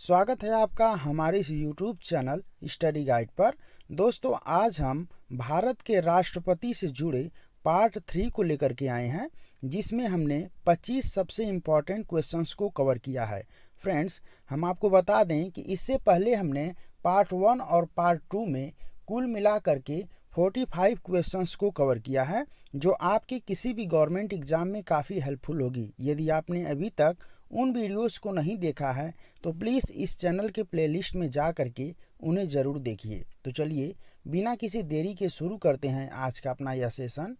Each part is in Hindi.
स्वागत है आपका हमारे इस YouTube चैनल स्टडी गाइड पर। दोस्तों, आज हम भारत के राष्ट्रपति से जुड़े पार्ट 3 को लेकर के आए हैं, जिसमें हमने 25 सबसे इम्पॉर्टेंट क्वेश्चंस को कवर किया है। फ्रेंड्स, हम आपको बता दें कि इससे पहले हमने पार्ट 1 और पार्ट 2 में कुल मिला करके 45 क्वेश्चंस को कवर किया है, जो आपके किसी भी गवर्नमेंट एग्जाम में काफ़ी हेल्पफुल होगी। यदि आपने अभी तक उन वीडियोस को नहीं देखा है तो प्लीज़ इस चैनल के प्लेलिस्ट में जा करके उन्हें ज़रूर देखिए। तो चलिए बिना किसी देरी के शुरू करते हैं आज का अपना यह सेशन।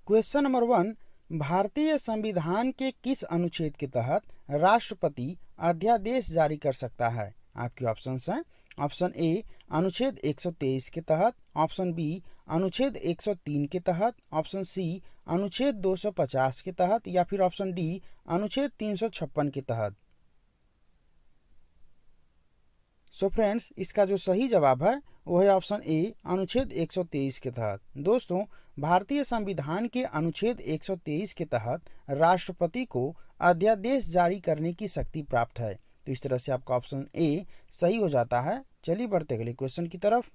क्वेश्चन नंबर 1, भारतीय संविधान के किस अनुच्छेद के तहत राष्ट्रपति अध्यादेश जारी कर सकता है? आपके ऑप्शंस हैं। ऑप्शन ए अनुच्छेद 123 के तहत, ऑप्शन बी अनुच्छेद 103 के तहत, ऑप्शन सी अनुच्छेद 250 के तहत, या फिर ऑप्शन डी अनुच्छेद 356 के तहत। सो फ्रेंड्स, इसका जो सही जवाब है वो है ऑप्शन ए अनुच्छेद 123 के तहत। दोस्तों, भारतीय संविधान के अनुच्छेद 123 के तहत राष्ट्रपति को अध्यादेश जारी करने की शक्ति प्राप्त है। तो इस तरह से आपका ऑप्शन ए सही हो जाता है। चलिए बढ़ते अगले क्वेश्चन की तरफ।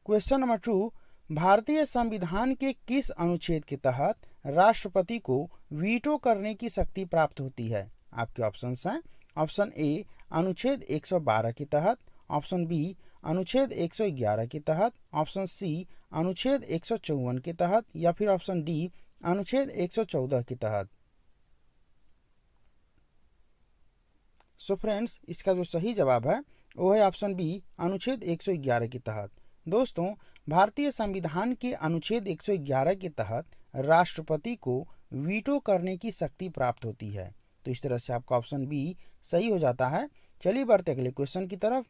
क्वेश्चन नंबर 2, भारतीय संविधान के किस अनुच्छेद के तहत राष्ट्रपति को वीटो करने की शक्ति प्राप्त होती है? आपके ऑप्शंस हैं। ऑप्शन ए अनुच्छेद 112 के तहत, ऑप्शन बी अनुच्छेद 111 के तहत, ऑप्शन सी अनुच्छेद 154 के तहत, या फिर ऑप्शन डी अनुच्छेद 114 के तहत। सो फ्रेंड्स, इसका जो सही जवाब है वो है ऑप्शन बी अनुच्छेद 111 के तहत। दोस्तों, भारतीय संविधान के अनुच्छेद 111 के तहत राष्ट्रपति को वीटो करने की शक्ति प्राप्त होती है। तो इस तरह से आपका ऑप्शन बी सही हो जाता है। चलिए बढ़ते अगले क्वेश्चन की तरफ।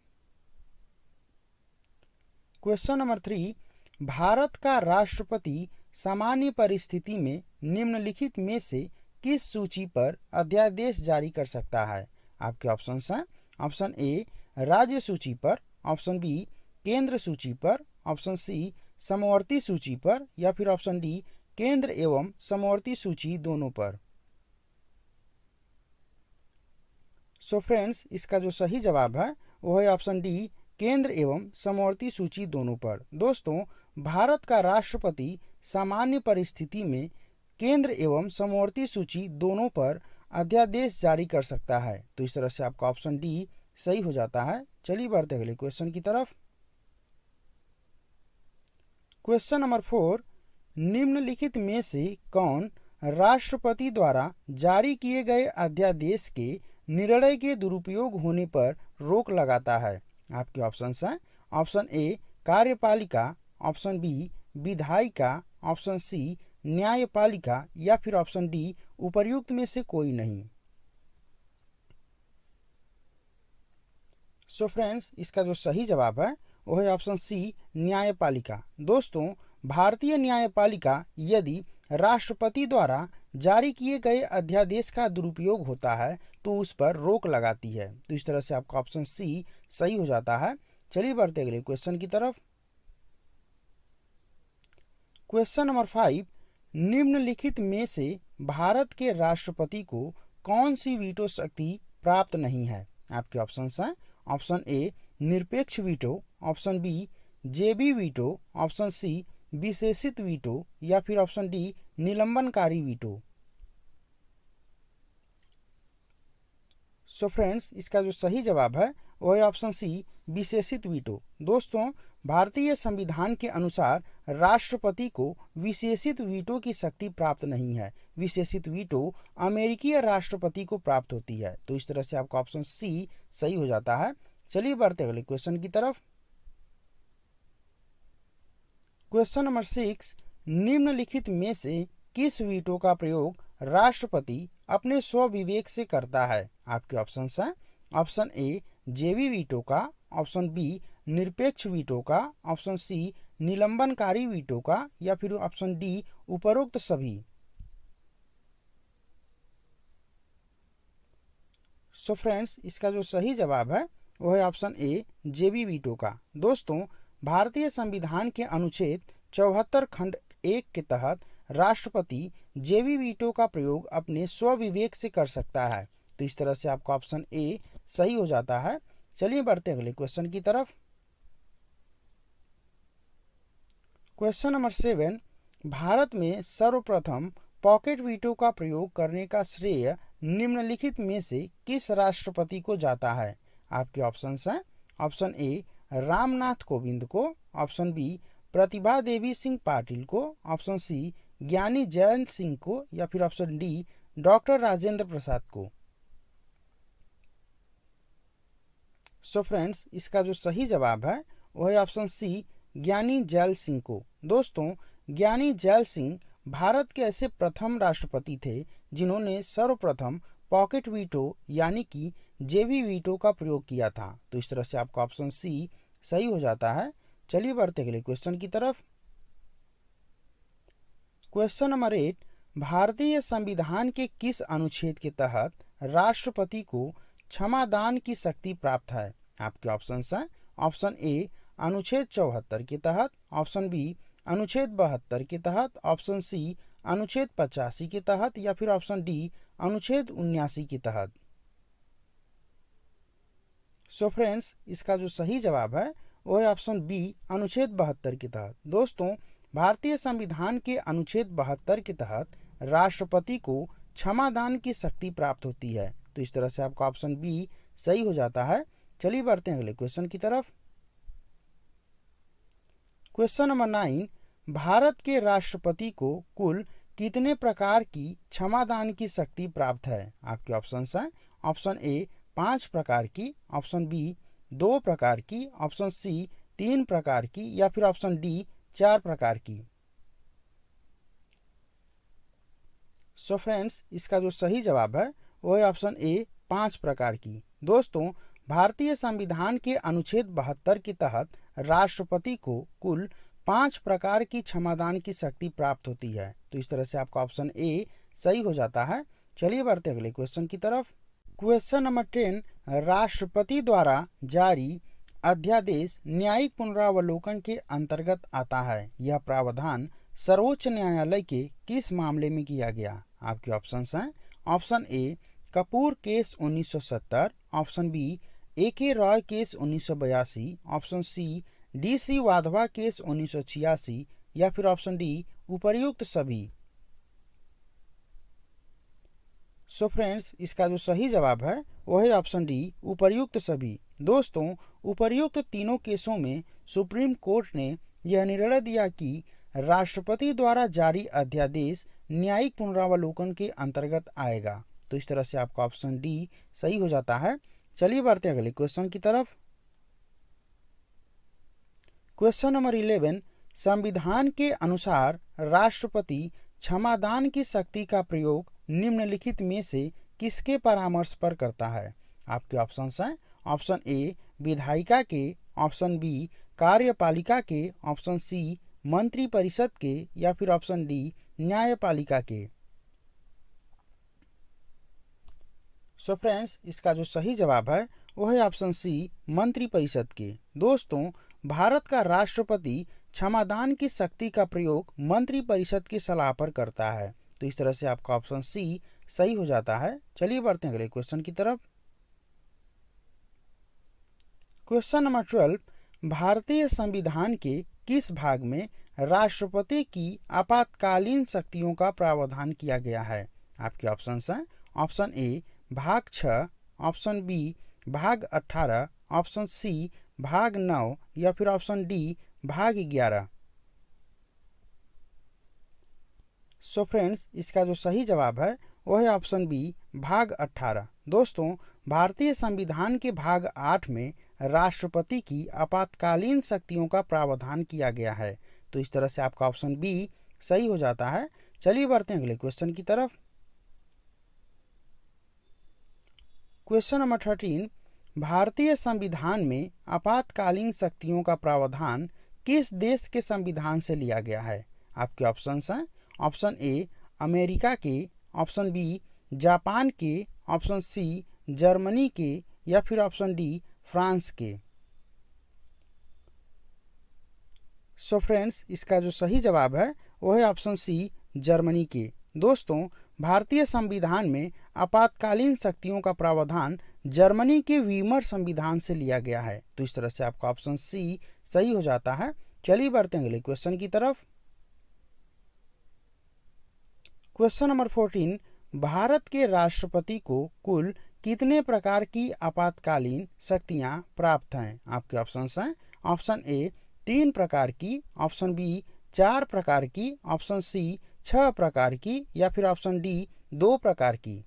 क्वेश्चन नंबर 3, भारत का राष्ट्रपति सामान्य परिस्थिति में निम्नलिखित में से किस सूची पर अध्यादेश जारी कर सकता है? आपके ऑप्शंस हैं। ऑप्शन ए राज्य सूची पर, ऑप्शन बी केंद्र सूची पर, ऑप्शन सी समवर्ती सूची पर, या फिर ऑप्शन डी केंद्र एवं समवर्ती सूची दोनों पर। सो फ्रेंड्स, इसका जो सही जवाब है वो है ऑप्शन डी केंद्र एवं समवर्ती सूची दोनों पर। दोस्तों, भारत का राष्ट्रपति सामान्य परिस्थिति में केंद्र एवं समवर्ती सूची दोनों पर अध्यादेश जारी कर सकता है। तो इस तरह से आपका ऑप्शन डी सही हो जाता है। चलिए बढ़ते अगले क्वेश्चन की तरफ। क्वेश्चन नंबर 4, निम्नलिखित में से कौन राष्ट्रपति द्वारा जारी किए गए अध्यादेश के निर्णय के दुरुपयोग होने पर रोक लगाता है? आपके ऑप्शंस हैं। ऑप्शन ए कार्यपालिका, ऑप्शन बी विधायिका, ऑप्शन सी न्यायपालिका, या फिर ऑप्शन डी उपर्युक्त में से कोई नहीं। सो फ्रेंड्स, इसका जो सही जवाब है वो है ऑप्शन सी न्यायपालिका। दोस्तों, भारतीय न्यायपालिका यदि राष्ट्रपति द्वारा जारी किए गए अध्यादेश का दुरुपयोग होता है तो उस पर रोक लगाती है। तो इस तरह से आपका ऑप्शन सी सही हो जाता है। चलिए बढ़ते अगले क्वेश्चन की तरफ। क्वेश्चन नंबर 5, निम्नलिखित में से भारत के राष्ट्रपति को कौन सी वीटो शक्ति प्राप्त नहीं है? आपके ऑप्शंस हैं। ऑप्शन ए निरपेक्ष वीटो, ऑप्शन बी जेबी वीटो, ऑप्शन सी विशेषित वीटो, या फिर ऑप्शन डी निलंबनकारी वीटो। सो फ्रेंड्स, इसका जो सही जवाब है वो है ऑप्शन सी विशेषित वीटो। दोस्तों, भारतीय संविधान के अनुसार राष्ट्रपति को विशेषित वीटो की शक्ति प्राप्त नहीं है। विशेषित वीटो अमेरिकी राष्ट्रपति को प्राप्त होती है। तो इस तरह से आपका ऑप्शन सी सही हो जाता है। चलिए बढ़ते अगले क्वेश्चन की तरफ। क्वेश्चन नंबर 6, निम्नलिखित में से किस वीटो का प्रयोग राष्ट्रपति अपने स्वविवेक से करता है? आपके ऑप्शंस हैं। ऑप्शन ए जेबी वीटो का, ऑप्शन बी निरपेक्ष वीटो का, ऑप्शन सी निलंबनकारी वीटो का, या फिर ऑप्शन डी उपरोक्त सभी। सो फ्रेंड्स, इसका जो सही जवाब है वो है ऑप्शन ए जेबी वीटो का। दोस्तों, भारतीय संविधान के अनुच्छेद 74 खंड 1 के तहत राष्ट्रपति जेबी वीटो का प्रयोग अपने स्वविवेक से कर सकता है। तो इस तरह से आपका ऑप्शन ए सही हो जाता है। चलिए बढ़ते अगले क्वेश्चन की तरफ। क्वेश्चन नंबर 7, भारत में सर्वप्रथम पॉकेट वीटो का प्रयोग करने का श्रेय निम्नलिखित में से किस राष्ट्रपति को जाता है? आपके ऑप्शंस हैं। ऑप्शन ए रामनाथ कोविंद को, ऑप्शन बी प्रतिभा देवी सिंह पाटिल को, ऑप्शन सी ज्ञानी जैल सिंह को, या फिर option D doctor Rajendra Prasad को। सो फ्रेंड्स, इसका जो सही जवाब है वो है ऑप्शन सी ज्ञानी जैल सिंह को। दोस्तों, ज्ञानी जैल सिंह भारत के ऐसे प्रथम राष्ट्रपति थे जिन्होंने सर्वप्रथम पॉकेट वीटो यानी कि जेबी वीटो का प्रयोग किया था। तो इस तरह से आपका ऑप्शन सी सही हो जाता है। चलिए बढ़ते अगले क्वेश्चन की तरफ। क्वेश्चन नंबर 8, भारतीय संविधान के किस अनुच्छेद के तहत राष्ट्रपति को क्षमादान की शक्ति प्राप्त है? आपके ऑप्शंस हैं। ऑप्शन ए अनुच्छेद 74 के तहत, ऑप्शन बी अनुच्छेद 72 के तहत, ऑप्शन सी अनुच्छेद 85 के तहत, या फिर ऑप्शन डी अनुच्छेद 79 के तहत। सो फ्रेंड्स, इसका जो सही जवाब है वो है ऑप्शन बी अनुच्छेद 72 के तहत। दोस्तों, भारतीय संविधान के अनुच्छेद 72 के तहत राष्ट्रपति को क्षमादान की शक्ति प्राप्त होती है। तो इस तरह से आपका ऑप्शन बी सही हो जाता है। चलिए बढ़ते हैं अगले क्वेश्चन की तरफ। क्वेश्चन नंबर 9, भारत के राष्ट्रपति को कुल कितने प्रकार की क्षमादान की शक्ति प्राप्त है? आपके ऑप्शन हैं। ऑप्शन ए 5 प्रकार की, ऑप्शन बी 2 प्रकार की, ऑप्शन सी 3 प्रकार की, या फिर ऑप्शन डी 4 प्रकार की। सो फ्रेंड्स, इसका जो सही जवाब है वो है ऑप्शन ए 5 प्रकार की। दोस्तों, भारतीय संविधान के अनुच्छेद 72 के तहत राष्ट्रपति को कुल 5 प्रकार की क्षमादान की शक्ति प्राप्त होती है। तो इस तरह से आपका ऑप्शन ए सही हो जाता है। चलिए बढ़ते अगले क्वेश्चन की तरफ। क्वेश्चन नंबर 10, राष्ट्रपति द्वारा जारी अध्यादेश न्यायिक पुनरावलोकन के अंतर्गत आता है। यह प्रावधान सर्वोच्च न्यायालय के किस मामले में किया गया? आपके ऑप्शंस हैं। Option A Kapoor case 1970, option B AK Roy case 1982, option C DC Wadhwa case 1986, या फिर ऑप्शन डी उपर्युक्त सभी। सो फ्रेंड्स, इसका जो सही जवाब है वो है ऑप्शन डी उपर्युक्त सभी। दोस्तों, उपर्युक्त तीनों केसों में सुप्रीम कोर्ट ने यह निर्णय दिया कि राष्ट्रपति द्वारा जारी अध्यादेश न्यायिक पुनरावलोकन के अंतर्गत आएगा। तो इस तरह से आपका ऑप्शन डी सही हो जाता है। चलिए बढ़ते हैं अगले क्वेश्चन की तरफ। क्वेश्चन नंबर 11, संविधान के अनुसार राष्ट्रपति क्षमादान की शक्ति का प्रयोग निम्नलिखित में से किसके परामर्श पर करता है? आपके ऑप्शंस हैं। ऑप्शन ए विधायिका के, ऑप्शन बी कार्यपालिका के, ऑप्शन सी मंत्री परिषद के, या फिर ऑप्शन डी न्यायपालिका के। सो फ्रेंड्स, इसका जो सही जवाब है वो है ऑप्शन सी मंत्री परिषद के। दोस्तों, भारत का राष्ट्रपति क्षमादान की शक्ति का प्रयोग मंत्री परिषद की सलाह पर करता है। तो इस तरह से आपका ऑप्शन सी सही हो जाता है। चलिए बढ़ते हैं अगले क्वेश्चन की तरफ। क्वेश्चन नंबर 12, भारतीय संविधान के किस भाग में राष्ट्रपति की आपातकालीन शक्तियों का प्रावधान किया गया है? आपके ऑप्शंस हैं। ऑप्शन ए भाग 6, ऑप्शन बी भाग 18, ऑप्शन सी भाग 9, या फिर ऑप्शन डी भाग 11। सो फ्रेंड्स, इसका जो सही जवाब है वो है ऑप्शन बी भाग 18। दोस्तों, भारतीय संविधान के भाग 8 में राष्ट्रपति की आपातकालीन शक्तियों का प्रावधान किया गया है। तो इस तरह से आपका ऑप्शन बी सही हो जाता है। चलिए बढ़ते हैं अगले क्वेश्चन की तरफ। क्वेश्चन नंबर 13, भारतीय संविधान में आपातकालीन शक्तियों का प्रावधान किस देश के संविधान से लिया गया है? आपके ऑप्शंस हैं। ऑप्शन ए अमेरिका के, ऑप्शन बी जापान के, ऑप्शन सी जर्मनी के, या फिर ऑप्शन डी फ्रांस के। सो फ्रेंड्स, इसका जो सही जवाब है वो है ऑप्शन सी जर्मनी के। दोस्तों, भारतीय संविधान में आपातकालीन शक्तियों का प्रावधान जर्मनी के वीमर संविधान से लिया गया है। तो इस तरह से आपका ऑप्शन सी सही हो जाता है। चलिए बढ़ते हैं अगले क्वेश्चन की तरफ। क्वेश्चन नंबर 14, भारत के राष्ट्रपति को कुल कितने प्रकार की आपातकालीन शक्तियां प्राप्त हैं? आपके ऑप्शंस हैं। ऑप्शन ए 3 प्रकार की, ऑप्शन बी 4 प्रकार की, ऑप्शन सी 6 प्रकार की, या फिर ऑप्शन डी 2 प्रकार की।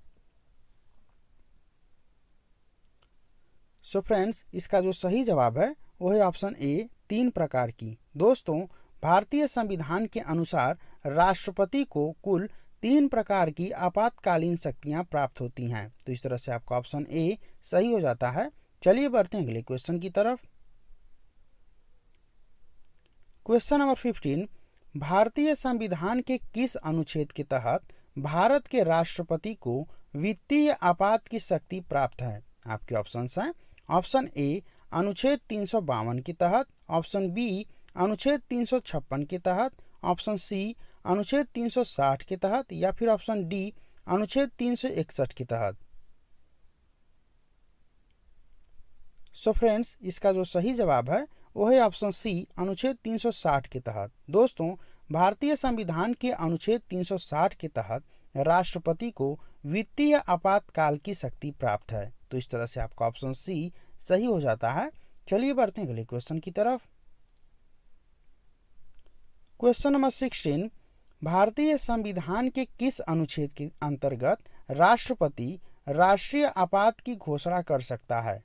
सो फ्रेंड्स, इसका जो सही जवाब है वो है ऑप्शन ए 3 प्रकार की। दोस्तों, भारतीय संविधान के अनुसार राष्ट्रपति को कुल 3 प्रकार की आपातकालीन शक्तियां प्राप्त होती हैं। तो इस तरह से आपका ऑप्शन ए सही हो जाता है। चलिए बढ़ते हैं अगले क्वेश्चन की तरफ। क्वेश्चन नंबर 15, भारतीय संविधान के किस अनुच्छेद के तहत भारत के राष्ट्रपति को वित्तीय आपात की शक्ति प्राप्त है? आपके ऑप्शंस हैं। ऑप्शन ए अनुच्छेद 352 के तहत, ऑप्शन बी अनुच्छेद 356 के तहत, ऑप्शन सी अनुच्छेद 360 के तहत, या फिर ऑप्शन डी अनुच्छेद 361 के तहत। सो फ्रेंड्स, इसका जो सही जवाब है वो है ऑप्शन सी अनुच्छेद 360 के तहत। दोस्तों, भारतीय संविधान के अनुच्छेद 360 के तहत राष्ट्रपति को वित्तीय आपातकाल की शक्ति प्राप्त है। तो इस तरह से आपका ऑप्शन सी सही हो जाता है। चलिए बढ़ते हैं अगले क्वेश्चन की तरफ। क्वेश्चन नंबर 16, भारतीय संविधान के किस अनुच्छेद के अंतर्गत राष्ट्रपति राष्ट्रीय आपात की घोषणा कर सकता है?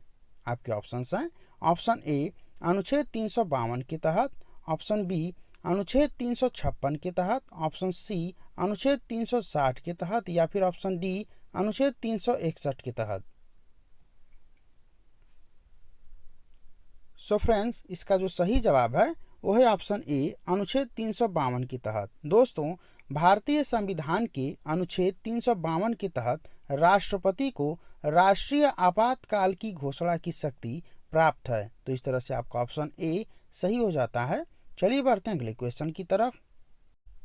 आपके ऑप्शंस हैं। ऑप्शन ए अनुच्छेद 352 के तहत, ऑप्शन बी अनुच्छेद 356 के तहत, ऑप्शन सी अनुच्छेद 360 के तहत, या फिर ऑप्शन डी अनुच्छेद 361 के तहत। सो फ्रेंड्स, इसका जो सही जवाब है वो है ऑप्शन ए अनुच्छेद 352 के तहत। दोस्तों, भारतीय संविधान के अनुच्छेद 352 के तहत राष्ट्रपति को राष्ट्रीय आपातकाल की घोषणा की शक्ति प्राप्त है। तो इस तरह से आपका ऑप्शन ए सही हो जाता है। चलिए बढ़ते हैं अगले क्वेश्चन की तरफ।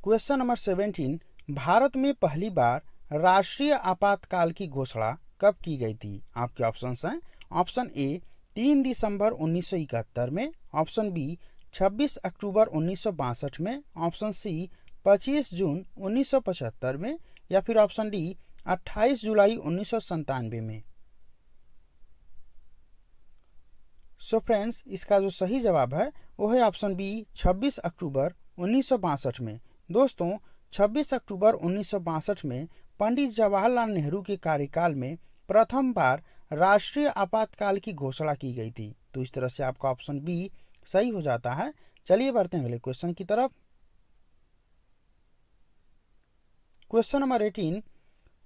क्वेश्चन नंबर 17, भारत में पहली बार राष्ट्रीय आपातकाल की घोषणा कब की गई थी? आपके ऑप्शंस हैं। ऑप्शन ए 3 दिसंबर 1971 में, ऑप्शन बी 26 अक्टूबर 1962 में, ऑप्शन सी 25 जून 1975 में, या फिर ऑप्शन डी 28 जुलाई 1997 में। सो फ्रेंड्स, इसका जो सही जवाब है वो है ऑप्शन बी 26 अक्टूबर 1962 में। दोस्तों, 26 अक्टूबर 1962 में पंडित जवाहरलाल नेहरू के कार्यकाल में प्रथम बार राष्ट्रीय आपातकाल की घोषणा की गई थी। तो इस तरह से आपका ऑप्शन बी सही हो जाता है। चलिए बढ़ते हैं अगले क्वेश्चन की तरफ। क्वेश्चन नंबर 18,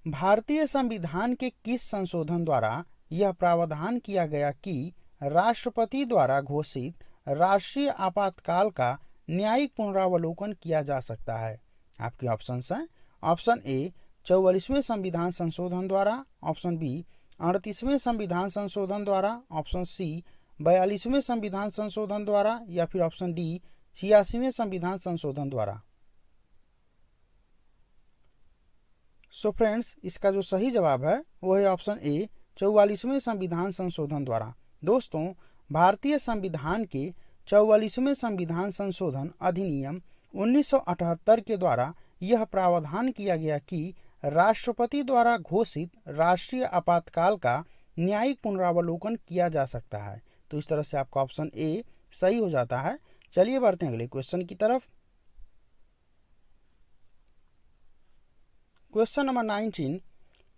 भारतीय संविधान के किस संशोधन द्वारा यह प्रावधान किया गया कि राष्ट्रपति द्वारा घोषित राष्ट्रीय आपातकाल का न्यायिक पुनरावलोकन किया जा सकता है? आपके ऑप्शंस हैं। ऑप्शन ए 44वें संविधान संशोधन द्वारा, ऑप्शन बी 38वें संविधान संशोधन द्वारा, ऑप्शन सी 42वें संविधान संशोधन द्वारा, या फिर ऑप्शन डी 86वें संविधान संशोधन द्वारा। सो फ्रेंड्स, इसका जो सही जवाब है वो है ऑप्शन ए 44वें संविधान संशोधन द्वारा। दोस्तों, भारतीय संविधान के 44वें संविधान संशोधन अधिनियम 1978 के द्वारा यह प्रावधान किया गया कि राष्ट्रपति द्वारा घोषित राष्ट्रीय आपातकाल का न्यायिक पुनरावलोकन किया जा सकता है। तो इस तरह से आपका ऑप्शन ए सही हो जाता है। चलिए बढ़ते हैं अगले क्वेश्चन की तरफ। क्वेश्चन नंबर 19,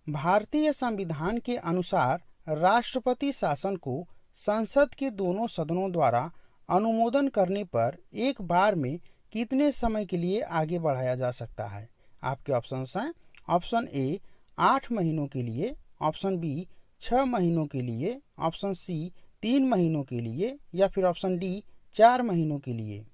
भारतीय संविधान के अनुसार राष्ट्रपति शासन को संसद के दोनों सदनों द्वारा अनुमोदन करने पर एक बार में कितने समय के लिए आगे बढ़ाया जा सकता है? आपके ऑप्शंस हैं। ऑप्शन ए 8 महीनों के लिए, ऑप्शन बी 6 महीनों के लिए, ऑप्शन सी 3 महीनों के लिए, या फिर ऑप्शन डी 4 महीनों के लिए।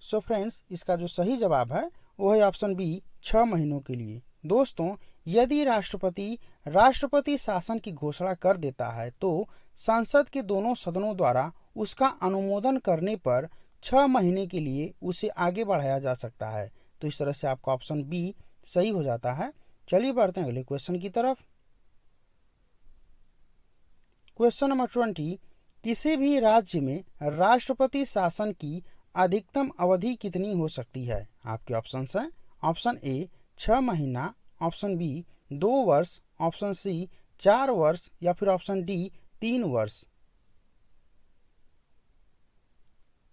सो फ्रेंड्स, इसका जो सही जवाब है वो है ऑप्शन बी 6 महीनों के लिए। दोस्तों, यदि राष्ट्रपति शासन की घोषणा कर देता है तो संसद के दोनों सदनों द्वारा उसका अनुमोदन करने पर 6 महीने के लिए उसे आगे बढ़ाया जा सकता है। तो इस तरह से आपका ऑप्शन बी सही हो जाता है। चलिए बढ़ते हैं अगले क्वेश्चन की तरफ। क्वेश्चन नंबर 20, किसी भी राज्य में राष्ट्रपति शासन की अधिकतम अवधि कितनी हो सकती है? आपके ऑप्शन हैं ऑप्शन ए 6 महीना, ऑप्शन बी 2 वर्ष, ऑप्शन सी 4 वर्ष या फिर ऑप्शन डी 3 वर्ष।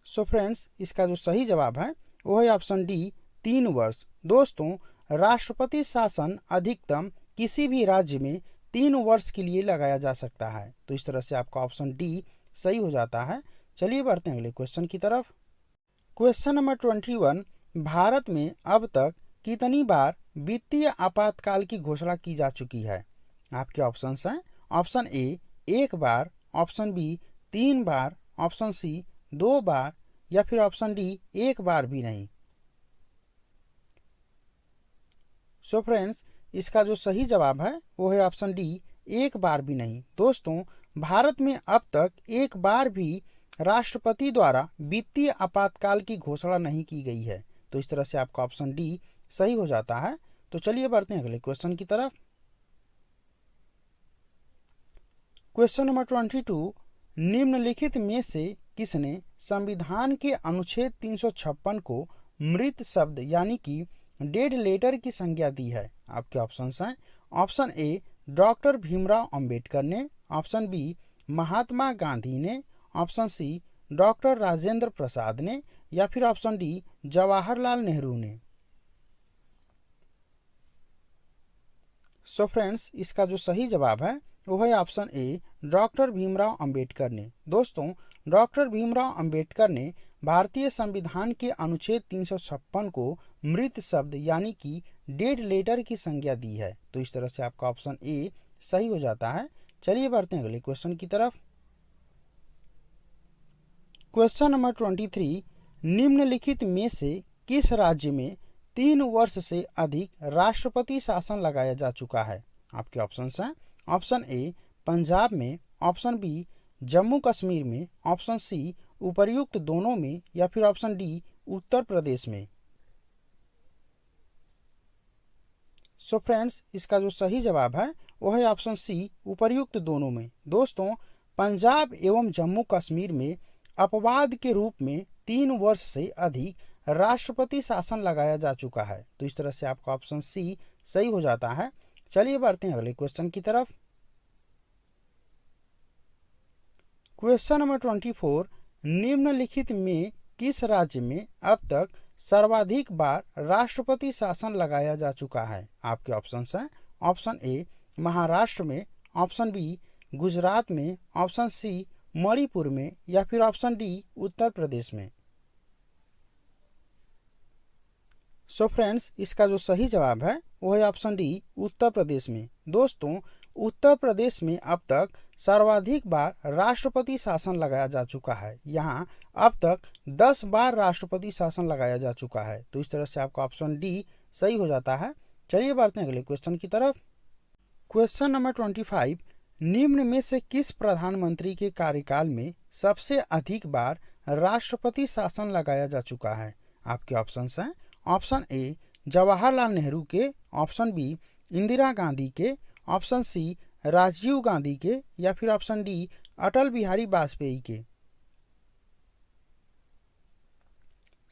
सो फ्रेंड्स, इसका जो सही जवाब है वो है ऑप्शन डी 3 वर्ष। दोस्तों, राष्ट्रपति शासन अधिकतम किसी भी राज्य में 3 वर्ष के लिए लगाया जा सकता है। तो इस तरह से आपका ऑप्शन डी सही हो जाता है। चलिए बढ़ते हैं अगले क्वेश्चन की तरफ। क्वेश्चन नंबर 21, भारत में अब तक कितनी बार वित्तीय आपातकाल की घोषणा की जा चुकी है? आपके ऑप्शंस हैं ऑप्शन ए 1 बार, ऑप्शन बी 3 बार, ऑप्शन सी 2 बार या फिर ऑप्शन डी 1 बार भी नहीं। सो फ्रेंड्स, इसका जो सही जवाब है वो है ऑप्शन डी 1 बार भी नहीं। दोस्तों, भारत में अब तक 1 बार भी राष्ट्रपति द्वारा वित्तीय आपातकाल की घोषणा नहीं की गई है। तो इस तरह से आपका ऑप्शन डी सही हो जाता है। तो चलिए बढ़ते हैं अगले क्वेश्चन की तरफ। क्वेश्चन नंबर 22, निम्नलिखित में से किसने संविधान के अनुच्छेद 356 को मृत शब्द यानी कि डेड लेटर की संज्ञा दी है? आपके ऑप्शन हैं ऑप्शन ए डॉक्टर भीमराव अंबेडकर ने, ऑप्शन बी महात्मा गांधी ने, option C doctor Rajendra Prasad ने या फिर ऑप्शन डी जवाहरलाल नेहरू ने। सो फ्रेंड्स, इसका जो सही जवाब है वो है option A doctor Bhimrao Ambedkar ने। दोस्तों, डॉक्टर भीमराव अंबेडकर ने भारतीय संविधान के अनुच्छेद 356 को मृत शब्द यानी कि डेड लेटर की संज्ञा दी है। तो इस तरह से आपका ऑप्शन ए सही हो जाता है। चलिए बढ़ते हैं अगले क्वेश्चन की तरफ। क्वेश्चन नंबर 23, निम्नलिखित में से किस राज्य में 3 वर्ष से अधिक राष्ट्रपति शासन लगाया जा चुका है? आपके ऑप्शन हैं ऑप्शन ए पंजाब में, ऑप्शन बी जम्मू कश्मीर में, ऑप्शन सी उपर्युक्त दोनों में या फिर ऑप्शन डी उत्तर प्रदेश में। सो फ्रेंड्स, इसका जो सही जवाब है वो है ऑप्शन सी उपर्युक्त दोनों में। दोस्तों, पंजाब एवं जम्मू कश्मीर में अपवाद के रूप में 3 वर्ष से अधिक राष्ट्रपति शासन लगाया जा चुका है। तो इस तरह से आपका ऑप्शन सी सही हो जाता है। चलिए बढ़ते हैं अगले क्वेश्चन की तरफ। क्वेश्चन नंबर 24, निम्नलिखित में किस राज्य में अब तक सर्वाधिक बार राष्ट्रपति शासन लगाया जा चुका है? आपके ऑप्शन हैं ऑप्शन ए महाराष्ट्र में, ऑप्शन बी गुजरात में, ऑप्शन सी मणिपुर में या फिर ऑप्शन डी उत्तर प्रदेश में। सो फ्रेंड्स, इसका जो सही जवाब है वो है ऑप्शन डी उत्तर प्रदेश में। दोस्तों, उत्तर प्रदेश में अब तक सर्वाधिक बार राष्ट्रपति शासन लगाया जा चुका है। यहाँ अब तक 10 बार राष्ट्रपति शासन लगाया जा चुका है। तो इस तरह से आपका ऑप्शन डी सही हो जाता है। चलिए बढ़ते हैं अगले क्वेश्चन की तरफ। क्वेश्चन नंबर 25, निम्न में से किस प्रधानमंत्री के कार्यकाल में सबसे अधिक बार राष्ट्रपति शासन लगाया जा चुका है? आपके ऑप्शन हैं ऑप्शन ए जवाहरलाल नेहरू के, ऑप्शन बी इंदिरा गांधी के, ऑप्शन सी राजीव गांधी के या फिर ऑप्शन डी अटल बिहारी वाजपेयी के।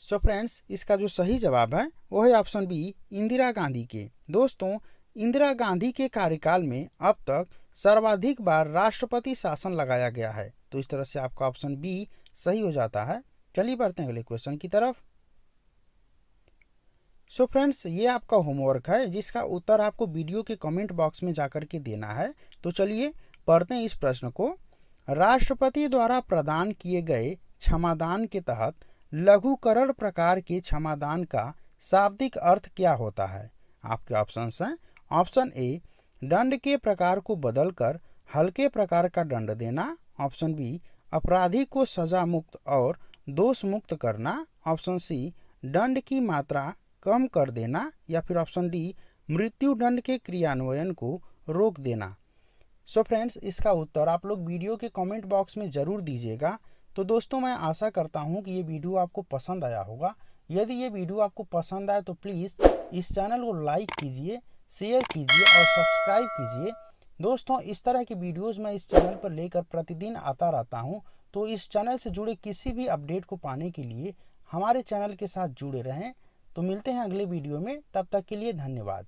सो फ्रेंड्स, इसका जो सही जवाब है वो है ऑप्शन बी इंदिरा गांधी के। दोस्तों, इंदिरा गांधी के कार्यकाल में अब तक सर्वाधिक बार राष्ट्रपति शासन लगाया गया है। तो इस तरह से आपका ऑप्शन बी सही हो जाता है। चलिए बढ़ते हैं अगले क्वेश्चन की तरफ। सो फ्रेंड्स, ये आपका होमवर्क है जिसका उत्तर आपको वीडियो के कमेंट बॉक्स में जाकर के देना है। तो चलिए पढ़ते हैं इस प्रश्न को। राष्ट्रपति द्वारा प्रदान किए गए क्षमादान के तहत लघुकरण प्रकार के क्षमादान का शाब्दिक अर्थ क्या होता है? आपके ऑप्शन हैं ऑप्शन ए दंड के प्रकार को बदलकर हल्के प्रकार का दंड देना, ऑप्शन बी अपराधी को सजा मुक्त और दोष मुक्त करना, ऑप्शन सी दंड की मात्रा कम कर देना या फिर ऑप्शन डी मृत्यु दंड के क्रियान्वयन को रोक देना। सो फ्रेंड्स, इसका उत्तर आप लोग वीडियो के कमेंट बॉक्स में ज़रूर दीजिएगा। तो दोस्तों, मैं आशा करता हूँ कि ये वीडियो आपको पसंद आया होगा। यदि ये वीडियो आपको पसंद आए तो प्लीज़ इस चैनल को लाइक कीजिए, शेयर कीजिए और सब्सक्राइब कीजिए। दोस्तों, इस तरह की वीडियोस मैं इस चैनल पर लेकर प्रतिदिन आता रहता हूं, तो इस चैनल से जुड़े किसी भी अपडेट को पाने के लिए हमारे चैनल के साथ जुड़े रहें। तो मिलते हैं अगले वीडियो में, तब तक के लिए धन्यवाद।